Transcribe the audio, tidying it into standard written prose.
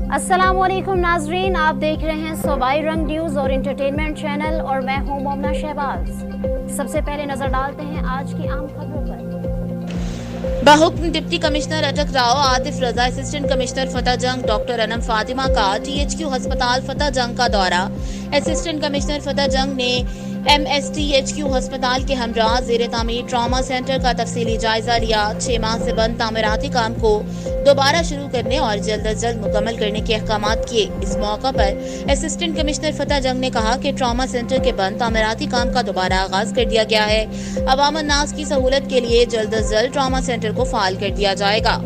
अस्सलामुअलैकुम नाजरीन, आप देख रहे हैं सूबाई रंग न्यूज़ और इंटरटेनमेंट चैनल और मैं हूं मोमना शहबाज। सबसे पहले नजर डालते हैं आज की आम खबरों पर। बहुक्म डिप्टी कमिश्नर अटक राव आतिफ रजा, असिस्टेंट कमिश्नर फतेह जंग डॉक्टर अनम फातिमा का THQ अस्पताल फतेह जंग का दौरा। असिस्टेंट कमिश्नर फतेह जंग ने MSTHQ अस्पताल के हमरा जेर तामीर ट्रॉमा सेंटर का तफसीली जायजा लिया। 6 माह से बंद तामीराती काम को दोबारा शुरू करने और जल्द अज जल्द मुकम्मल करने के अहकाम किए। इस मौका पर असिस्टेंट कमिश्नर फतेह जंग ने कहा कि ट्रॉमा सेंटर के बंद तामीराती काम का दोबारा आगाज कर दिया गया है। अवाम नास की सहूलत के लिए जल्द अज जल्द ट्रॉमा सेंटर को फाल कर दिया जाएगा।